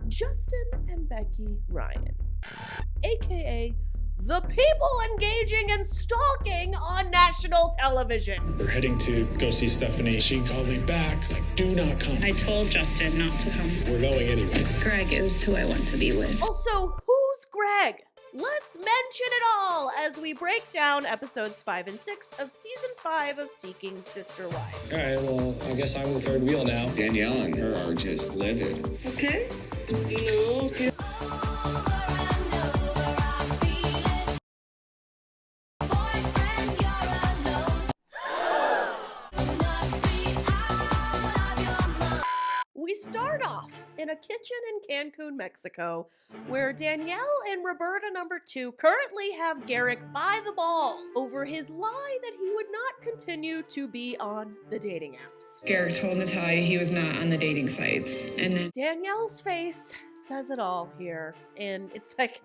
Justin and Becky Ryan, aka the people engaging in stalking on national television. We're heading to go see Stephanie. She called me back, like, do not come. I told Justin not to come. We're going anyway. Greg is who I want to be with. Also, who's Greg? Let's mention it all as we break down episodes 5 and 6 of season 5 of Seeking Sister Wife. All right, well, I guess I'm the third wheel now. Danielle and her are just livid. Okay. No, okay. We start off in a kitchen in Cancun, Mexico, where Danielle and Roberta #2 currently have Garrick by the balls over his lie that he would not continue to be on the dating apps. Garrick told Nathalia he was not on the dating sites. And then Danielle's face says it all here, and it's like,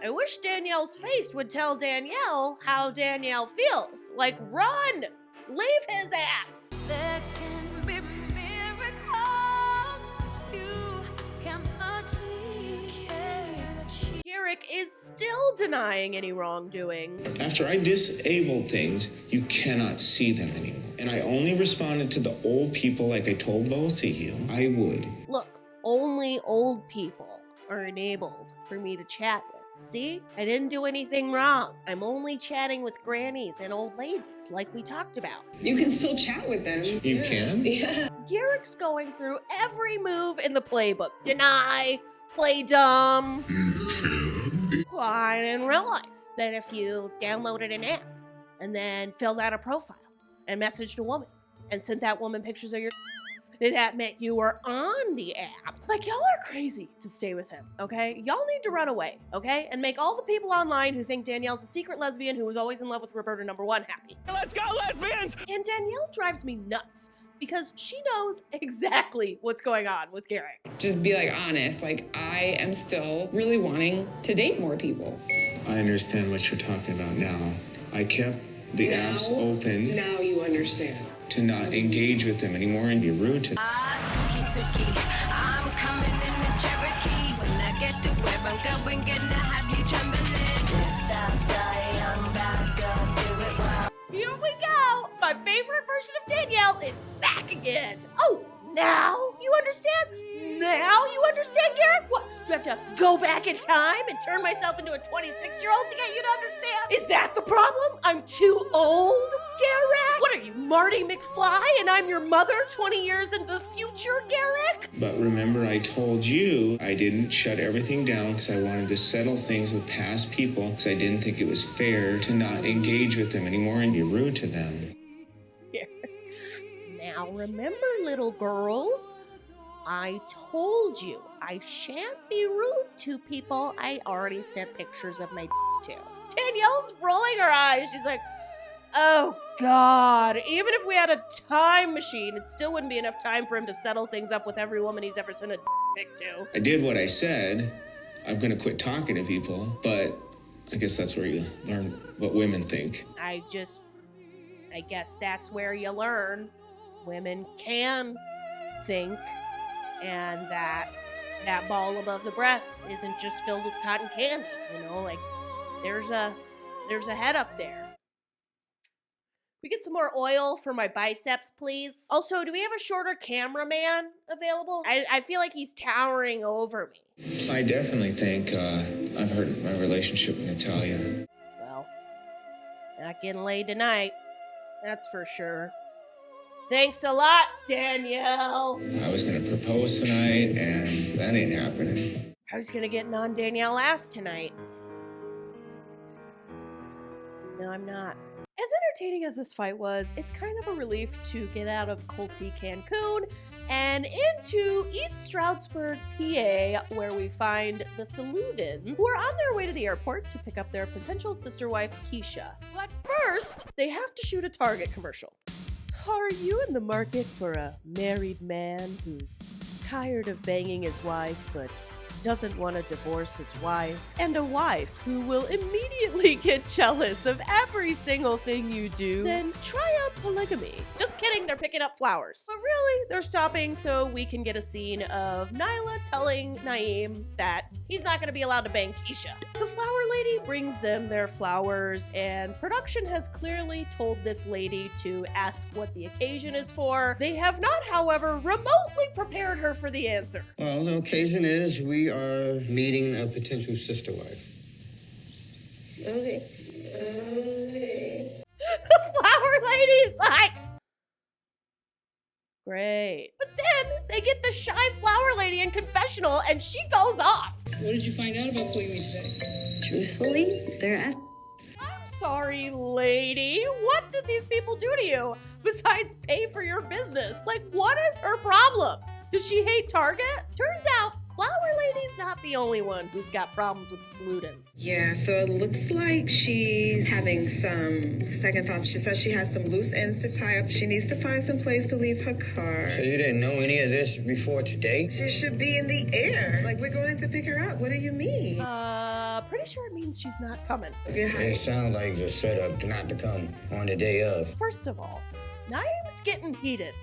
I wish Danielle's face would tell Danielle how Danielle feels. Like, run! Leave his ass! There can be miracles you cannot achieve. Garrick is still denying any wrongdoing. After I disabled things, you cannot see them anymore. And I only responded to the old people like I told both of you I would. Look, only old people are enabled for me to chat with. See? I didn't do anything wrong. I'm only chatting with grannies and old ladies like we talked about. you can still chat with them. You can? Yeah. Garrick's going through every move in the playbook. Deny, play dumb. Well, I didn't realize that if you downloaded an app and then filled out a profile and messaged a woman and sent that woman pictures of your that meant you were on the app. Like, y'all are crazy to stay with him, okay? Y'all need to run away, okay? And make all the people online who think Danielle's a secret lesbian who was always in love with Roberta #1 happy. Let's go, lesbians! And Danielle drives me nuts because she knows exactly what's going on with Garrick. Just be like honest. Like, I am still really wanting to date more people. I understand what you're talking about now. I kept the apps open Now you understand. to not engage with them anymore and be rude to them. I'm coming in the Cherokee. When I get to where I'm going, gonna have you trembling. Fast guy, young bad girls do it well. Here we go! My favorite version of Danielle is back again. Oh, now you understand? Now you understand, Garrick? What? Do I have to go back in time and turn myself into a 26-year-old to get you to understand? Is that the problem? I'm too old, Garrick? What are you, Marty McFly, and I'm your mother 20 years into the future, Garrick? But remember, I told you I didn't shut everything down because I wanted to settle things with past people because I didn't think it was fair to not engage with them anymore and be rude to them. Now remember, little girls, I told you I shan't be rude to people I already sent pictures of my to. Danielle's rolling her eyes. She's like, oh God, even if we had a time machine, it still wouldn't be enough time for him to settle things up with every woman he's ever sent a pic to. I did what I said. I'm going to quit talking to people, but I guess that's where you learn what women think. I guess that's where you learn women can think, and that ball above the breast isn't just filled with cotton candy, you know, like there's a head up there. We get some more oil for my biceps, please. Also, do we have a shorter cameraman available? I feel like he's towering over me. I definitely think I've hurt my relationship with Nathalia. Well, not getting laid tonight, that's for sure. Thanks a lot, Danielle. I was going to propose tonight, and that ain't happening. I was gonna get on Danielle ass tonight. No, I'm not. As entertaining as this fight was, it's kind of a relief to get out of Cultiest Cancun and into East Stroudsburg, PA, where we find the Saludons, who are on their way to the airport to pick up their potential sister wife, Keisha. But first, they have to shoot a Target commercial. Are you in the market for a married man who's tired of banging his wife but doesn't want to divorce his wife, and a wife who will immediately get jealous of every single thing you do, then try out polygamy. Just kidding, they're picking up flowers. But really, they're stopping so we can get a scene of Nyla telling Naeem that he's not going to be allowed to bang Keisha. The flower lady brings them their flowers, and production has clearly told this lady to ask what the occasion is for. They have not, however, remotely prepared her for the answer. Well, the occasion is we are meeting a potential sister wife. Okay. The flower lady's like, great. But then they get the shy flower lady in confessional and she goes off. What did you find out about polygamy today? Truthfully, they're I'm sorry, lady. What did these people do to you besides pay for your business? Like, what is her problem? Does she hate Target? Turns out, flower lady's not the only one who's got problems with the Saludans. Yeah, so it looks like she's having some second thoughts. She says she has some loose ends to tie up. She needs to find some place to leave her car. So you didn't know any of this before today? She should be in the air. Like, we're going to pick her up. What do you mean? Pretty sure it means she's not coming. It sounds like the setup not to come on the day of. First of all, Naeem's getting heated.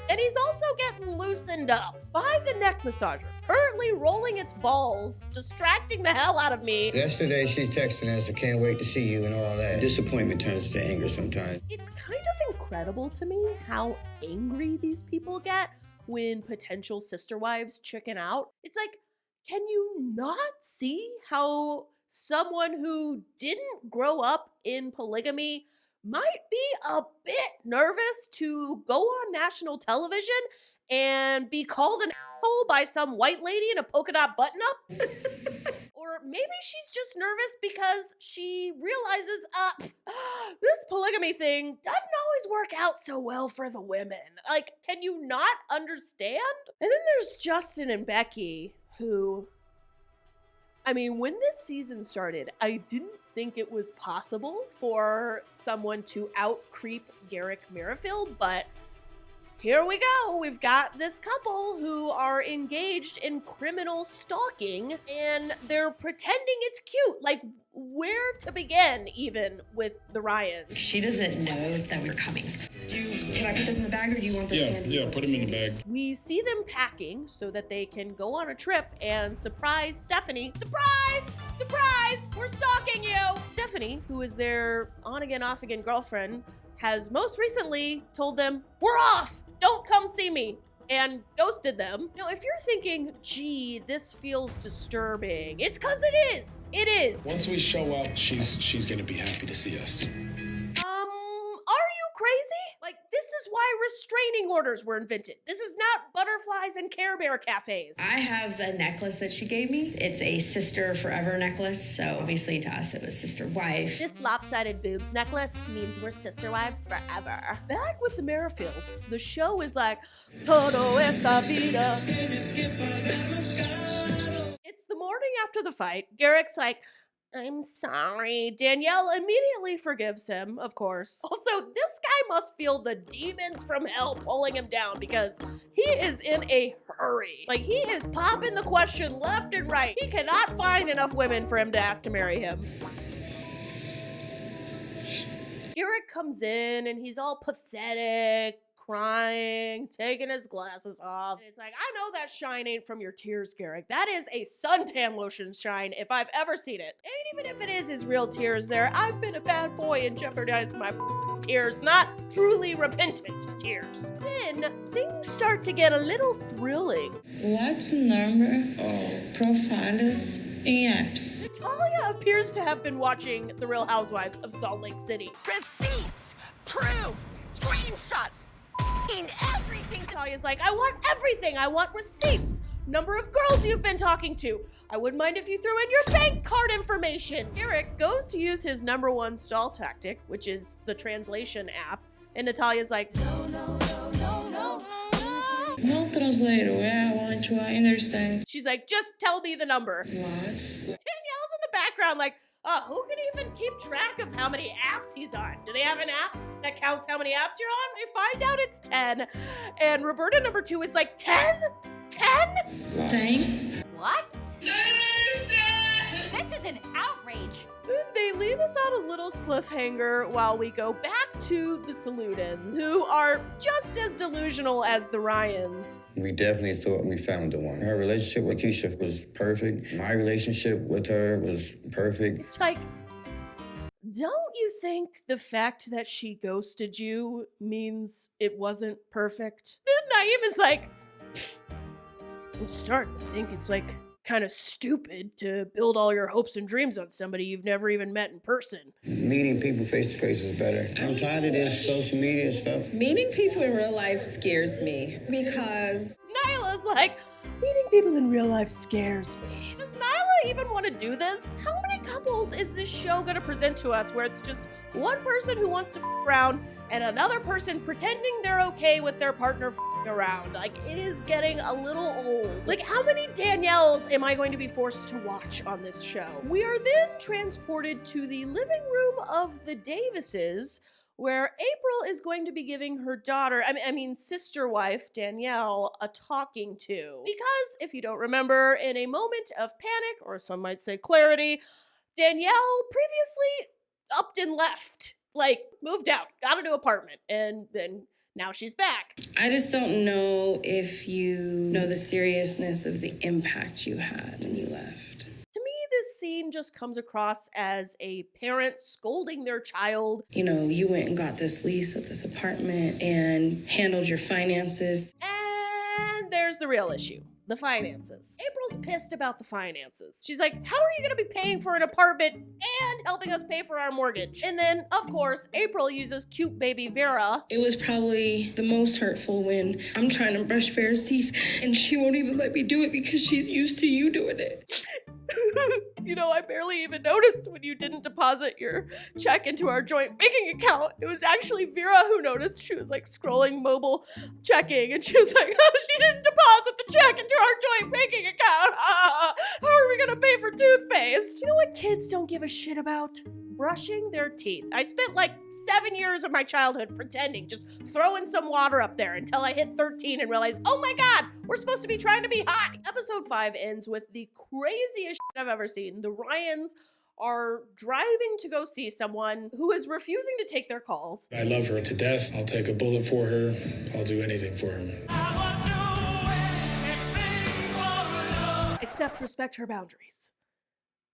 And he's also getting loosened up by the neck massager, currently rolling its balls, distracting the hell out of me. Yesterday she's texting us, I can't wait to see you and all that. Disappointment turns to anger sometimes. It's kind of incredible to me how angry these people get when potential sister wives chicken out. It's like, can you not see how someone who didn't grow up in polygamy might be a bit nervous to go on national television and be called an asshole by some white lady in a polka dot button-up? Or maybe she's just nervous because she realizes, this polygamy thing doesn't always work out so well for the women. Like, can you not understand? And then there's Justin and Becky, who, I mean, when this season started, I didn't think it was possible for someone to out-creep Garrick Merrifield, but here we go. We've got this couple who are engaged in criminal stalking, and they're pretending it's cute. Like, where to begin, even, with the Ryans? She doesn't know that we're coming. Can I put this in the bag, or do you want this handy? Yeah, put them in the bag. We see them packing so that they can go on a trip and surprise Stephanie. Surprise! Surprise! We're stalking you! Stephanie, who is their on-again, off-again girlfriend, has most recently told them, we're off! Don't come see me! And ghosted them. Now, if you're thinking, gee, this feels disturbing, it's because it is. It is. Once we show up, she's gonna be happy to see us. Are you crazy? Like, this is why restraining orders were invented. This is not butterflies and Care Bear cafes. I have a necklace that she gave me. It's a sister forever necklace. So obviously to us, it was sister wife. This lopsided boobs necklace means we're sister wives forever. Back with the Merrifields, the show is like, todo esta vida. It's the morning after the fight. Garrick's like, I'm sorry. Danielle immediately forgives him, of course. Also, this guy must feel the demons from hell pulling him down because he is in a hurry. Like, he is popping the question left and right. He cannot find enough women for him to ask to marry him. Garrick comes in and he's all pathetic, crying, taking his glasses off. And it's like, I know that shine ain't from your tears, Garrick. That is a suntan lotion shine if I've ever seen it. And even if it is his real tears there, I've been a bad boy and jeopardized my tears, not truly repentant tears. Then things start to get a little thrilling. What number of profiles in apps? Nathalia appears to have been watching The Real Housewives of Salt Lake City. Receipts, proof, screenshots, everything. Natalia's like, I want everything. I want receipts. Number of girls you've been talking to. I wouldn't mind if you threw in your bank card information. Garrick goes to use his #1 stall tactic, which is the translation app. And Natalia's like, no. No translator, I want to understand. She's like, just tell me the number. What? Danielle's in the background like, who can even keep track of how many apps he's on? Do they have an app that counts how many apps you're on? They find out it's 10. And Roberta #2 is like, 10? 10? 10? What? us on a little cliffhanger while we go back to the Saludons, who are just as delusional as the Ryans. We definitely thought we found the one. Her relationship with Keisha was perfect. My relationship with her was perfect. It's like, don't you think the fact that she ghosted you means it wasn't perfect? Then Naeem is like, I'm starting to think it's like kind of stupid to build all your hopes and dreams on somebody you've never even met in person. Meeting people face to face is better. I'm tired of this social media stuff. Meeting people in real life scares me because Nyla's like, meeting people in real life scares me. Does Nyla even want to do this? How many couples is this show going to present to us where it's just one person who wants to f around and another person pretending they're okay with their partner f around? Like, it is getting a little old. Like, how many Danielles am I going to be forced to watch on this show? We are then transported to the living room of the Davises, where April is going to be giving her daughter, I mean sister wife, Danielle, a talking to. Because, if you don't remember, in a moment of panic, or some might say clarity, Danielle previously upped and left. Like, moved out, got a new apartment, and then now she's back. I just don't know if you know the seriousness of the impact you had when you left. To me, this scene just comes across as a parent scolding their child. You know, you went and got this lease at this apartment and handled your finances. And there's the real issue. The finances. April's pissed about the finances. She's like, how are you gonna be paying for an apartment and helping us pay for our mortgage? And then, of course, April uses cute baby Vera. It was probably the most hurtful when I'm trying to brush Vera's teeth and she won't even let me do it because she's used to you doing it. You know, I barely even noticed when you didn't deposit your check into our joint banking account. It was actually Vera who noticed. She was like scrolling mobile checking and she was like, oh, she didn't deposit the check into our joint banking account. How are we gonna pay for toothpaste? You know what kids don't give a shit about? Brushing their teeth. I spent like 7 years of my childhood pretending, just throwing some water up there until I hit 13 and realized, oh my God, we're supposed to be trying to be hot. Episode 5 ends with the craziest shit I've ever seen. The Ryans are driving to go see someone who is refusing to take their calls. I love her to death. I'll take a bullet for her. I'll do anything for her. Except respect her boundaries.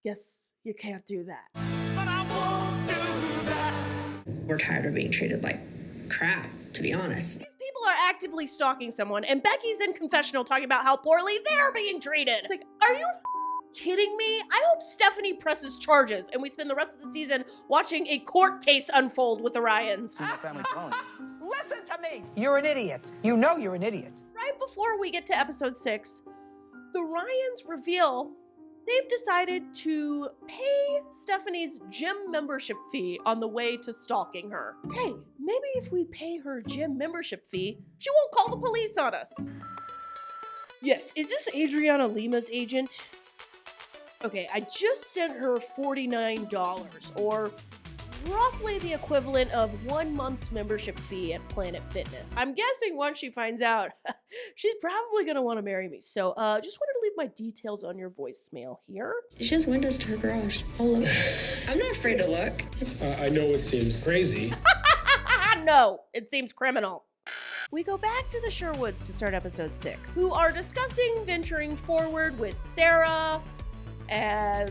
Guess you can't do that. We're tired of being treated like crap, to be honest. These people are actively stalking someone, and Becky's in confessional talking about how poorly they're being treated. It's like, are you kidding me? I hope Stephanie presses charges and we spend the rest of the season watching a court case unfold with the Ryans. Listen to me. You're an idiot. You know you're an idiot. Right before we get to episode 6, the Ryans reveal they've decided to pay Stephanie's gym membership fee on the way to stalking her. Hey, maybe if we pay her gym membership fee, she won't call the police on us. Yes, is this Adriana Lima's agent? Okay, I just sent her $49, or roughly the equivalent of 1 month's membership fee at Planet Fitness. I'm guessing once she finds out, she's probably gonna want to marry me. So, just wanted to leave my details on your voicemail here. She has windows to her garage. I'll look. I'm not afraid to look. I know it seems crazy. No, it seems criminal. We go back to the Sherwoods to start episode 6, who are discussing venturing forward with Sarah. And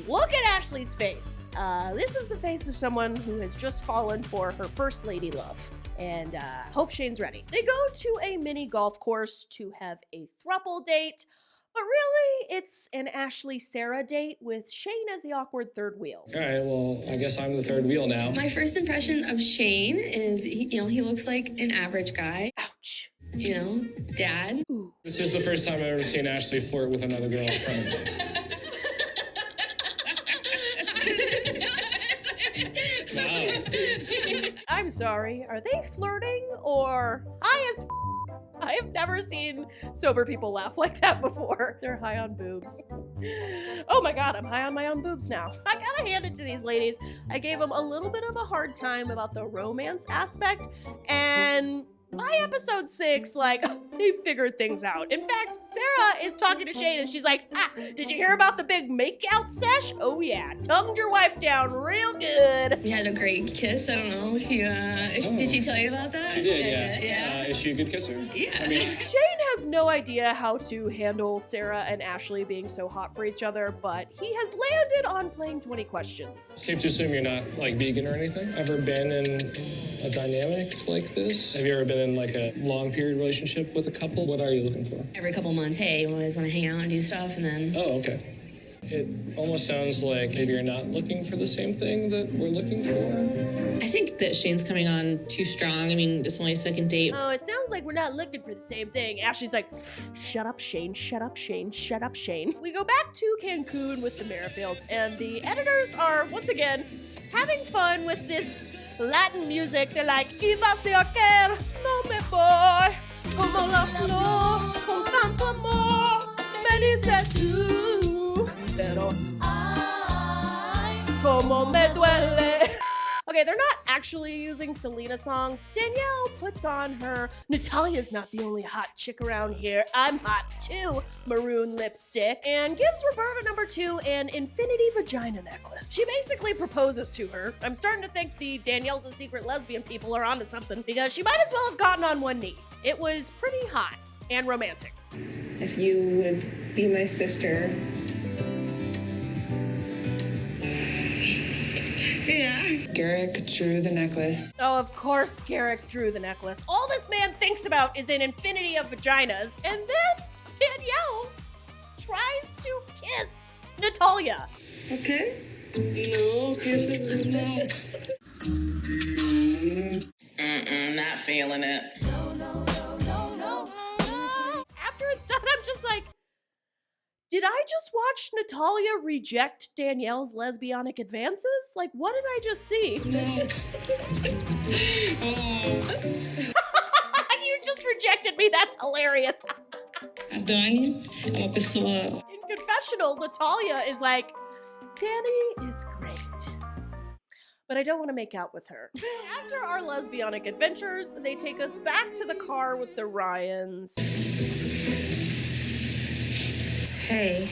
look at Ashley's face. This is the face of someone who has just fallen for her first lady love. And hope Shane's ready. They go to a mini golf course to have a throuple date. But really, it's an Ashley-Sarah date with Shane as the awkward third wheel. All right, well, I guess I'm the third wheel now. My first impression of Shane is, he looks like an average guy. Ouch. Dad. Ooh. This is the first time I've ever seen Ashley flirt with another girl in front of me. Wow. I'm sorry, are they flirting or high as I have never seen sober people laugh like that before. They're high on boobs. Oh my God, I'm high on my own boobs now. I gotta hand it to these ladies. I gave them a little bit of a hard time about the romance aspect, and By episode 6, like, they figured things out. In fact, Sarah is talking to Shane and she's like, did you hear about the big makeout sesh? Oh yeah, tongued your wife down real good. We had a great kiss. I don't know if you, did she tell you about that? She did, yeah. Is she a good kisser? Yeah. I mean, Shane has no idea how to handle Sarah and Ashley being so hot for each other, but he has landed on playing 20 questions. safe to assume you're not like vegan or anything? Ever been in a dynamic like this? Have you ever been in like a long period relationship with a couple? What are you looking for? Every couple months, hey, you always want to hang out and do stuff, and then... Oh, okay. It almost sounds like maybe you're not looking for the same thing that we're looking for. I think that Shane's coming on too strong. I mean, it's only a second date. Oh, it sounds like we're not looking for the same thing. Ashley's like, shut up, Shane, shut up, Shane, shut up, Shane. We go back to Cancun with the Merrifields, and the editors are, once again, having fun with this Latin music. They're like, Iba se aquel, no me voy, como la flor, con tanto amor, me dices tú, pero ay, como me duele. Okay, they're not actually using Selena songs. Danielle puts on her Nathalia's not the only hot chick around here, I'm hot too maroon lipstick, and gives Roberta number 2 an infinity vagina necklace. She basically proposes to her. I'm starting to think the Danielle's a secret lesbian people are onto something, because she might as well have gotten on one knee. It was pretty hot and romantic. If you would be my sister. Yeah. Garrick drew the necklace. Oh, of course Garrick drew the necklace. All this man thinks about is an infinity of vaginas, and then Danielle tries to kiss Nathalia. Okay. No, kisses no. Not feeling it. After it's done, I'm just like, did I just watch Nathalia reject Danielle's lesbianic advances? Like, what did I just see? You just rejected me. That's hilarious. A Dani é uma pessoa. In confessional, Nathalia is like, Danny is great, but I don't want to make out with her. After our lesbianic adventures, they take us back to the car with the Ryans. Hey.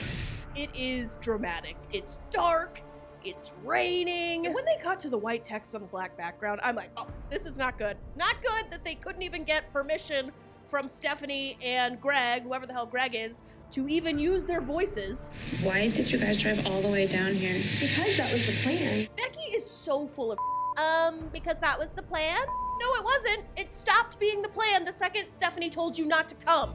It is dramatic. It's dark. It's raining. And when they cut to the white text on the black background, I'm like, oh, this is not good. Not good that they couldn't even get permission from Stephanie and Greg, whoever the hell Greg is, to even use their voices. Why did you guys drive all the way down here? Because that was the plan. Becky is so full of because that was the plan? No, it wasn't. It stopped being the plan the second Stephanie told you not to come.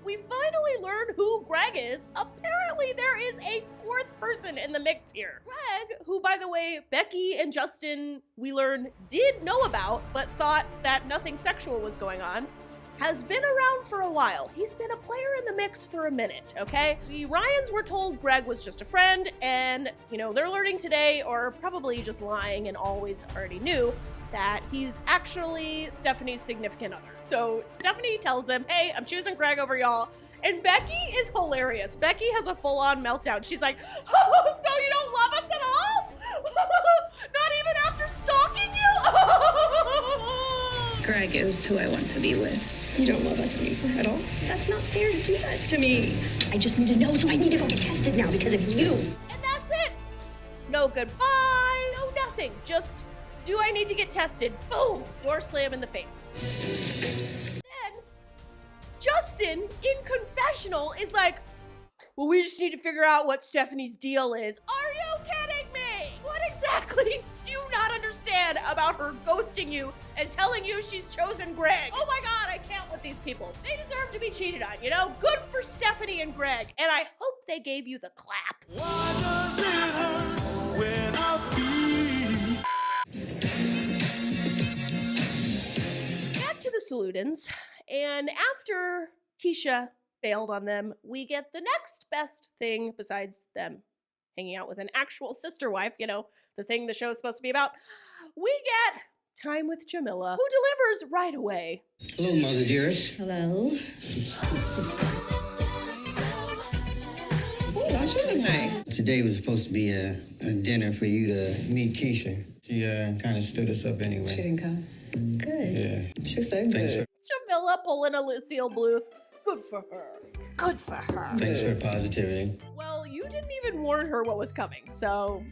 We finally learn who Greg is. Apparently there is a 4th person in the mix here. Greg, who by the way, Becky and Justin, we learn, did know about, but thought that nothing sexual was going on, has been around for a while. He's been a player in the mix for a minute, okay? The Ryans were told Greg was just a friend, and, you know, they're learning today, or probably just lying and always already knew, that he's actually Stephanie's significant other. So Stephanie tells them, hey, I'm choosing Greg over y'all. And Becky is hilarious. Becky has a full-on meltdown. She's like, oh, so you don't love us at all? Not even after stalking you? Greg is who I want to be with. You don't love us anymore at all? That's not fair to do that to me. I just need to know, so I need to go get tested now because of you. And that's it. No goodbye, no nothing. Just, do I need to get tested? Boom, door slam in the face. Then, Justin, in confessional, is like, well, we just need to figure out what Stephanie's deal is. Are you kidding me? What exactly do you not understand about her ghosting you and telling you she's chosen Greg? Oh my God, I can't with these people. They deserve to be cheated on, you know? Good for Stephanie and Greg, and I hope they gave you the clap. Why does it hurt when I beat? Back to the Saludons, and after Keisha failed on them, we get the next best thing besides them hanging out with an actual sister wife, you know, the thing the show is supposed to be about. We get time with Jamila, who delivers right away. Hello, Mother Dearest. Hello. Oh, That should look nice. Today was supposed to be a dinner for you to meet Keisha. She kind of stood us up anyway. She didn't come. Good. Yeah. She said good. Jamila pulling a Lucille Bluth. Good for her. Good for her. Thanks for the positivity. Well, you didn't even warn her what was coming, so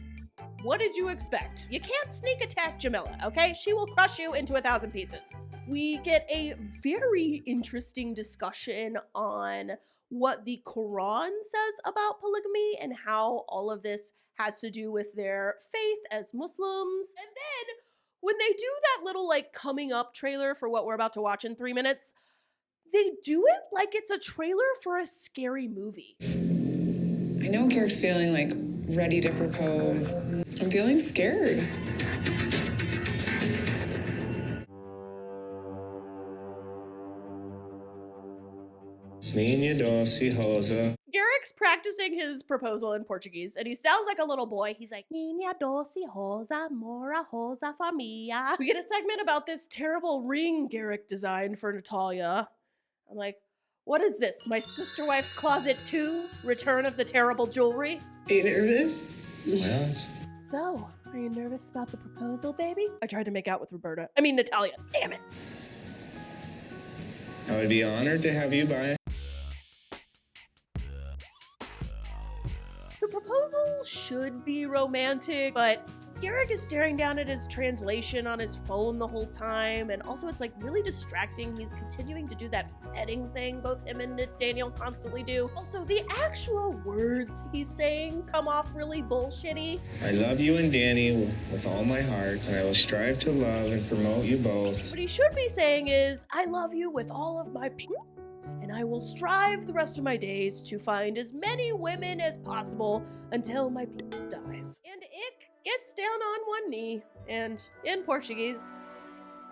what did you expect? You can't sneak attack Jamila, okay? She will crush you into 1,000 pieces. We get a very interesting discussion on what the Quran says about polygamy and how all of this has to do with their faith as Muslims. And then when they do that little like coming up trailer for what we're about to watch in 3 minutes, they do it like it's a trailer for a scary movie. I know Garrick's feeling like ready to propose. I'm feeling scared. Minha doce rosa. Garrick's practicing his proposal in Portuguese, and he sounds like a little boy. He's like, Minha doce rosa, mora rosa famia. We get a segment about this terrible ring Garrick designed for Nathalia. I'm like, what is this? My sister wife's closet 2? Return of the terrible jewelry? Are you nervous? Well, So, are you nervous about the proposal, baby? I tried to make out with Nathalia. Damn it. I would be honored to have you by. The proposal should be romantic, but Garrick is staring down at his translation on his phone the whole time, and also it's like really distracting. He's continuing to do that petting thing both him and Danielle constantly do. Also, the actual words he's saying come off really bullshitty. I love you and Danny with all my heart, and I will strive to love and promote you both. What he should be saying is, I love you with all of my and I will strive the rest of my days to find as many women as possible until my dies. And Ick gets down on one knee and, in Portuguese,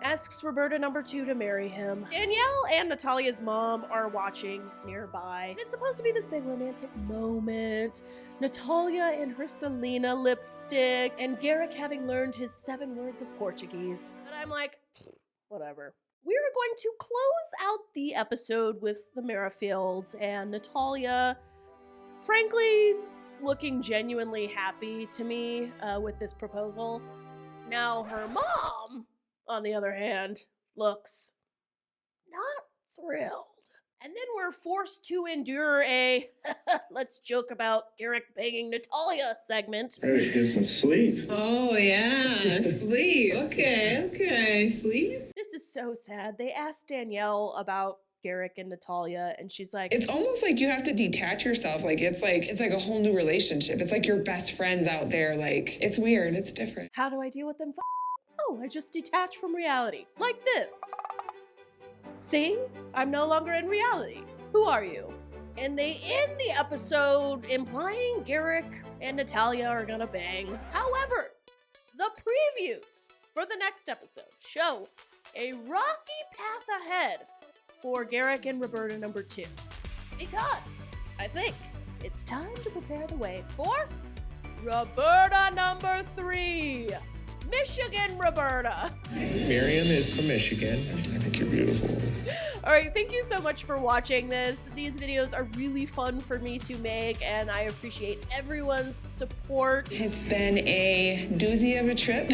asks Roberta number 2 to marry him. Danielle and Natalia's mom are watching nearby. And it's supposed to be this big romantic moment. Natalia in her Selena lipstick, and Garrick having learned his 7 words of Portuguese. But I'm like, whatever. We're going to close out the episode with the Merrifields and Nathalia, frankly, looking genuinely happy to me with this proposal. Now, her mom, on the other hand, looks not thrilled. And then we're forced to endure a let's joke about Garrick banging Nathalia segment. Ready to get some sleep. Oh, yeah. Sleep. Okay. Sleep. This is so sad. They asked Danielle about Garrick and Nathalia, and she's like, It's almost like you have to detach yourself. It's like a whole new relationship. It's like your best friends out there. Like, it's weird. It's different. how do I deal with them? Oh, I just detach from reality. Like this. See? I'm no longer in reality. Who are you? And they end the episode implying Garrick and Nathalia are gonna bang. However, the previews for the next episode show a rocky path ahead for Garrick and Roberta number 2. Because I think it's time to prepare the way for Roberta number 3. Michigan Roberta. Miriam is from Michigan. I think you're beautiful. All right, thank you so much for watching this. These videos are really fun for me to make, and I appreciate everyone's support. It's been a doozy of a trip.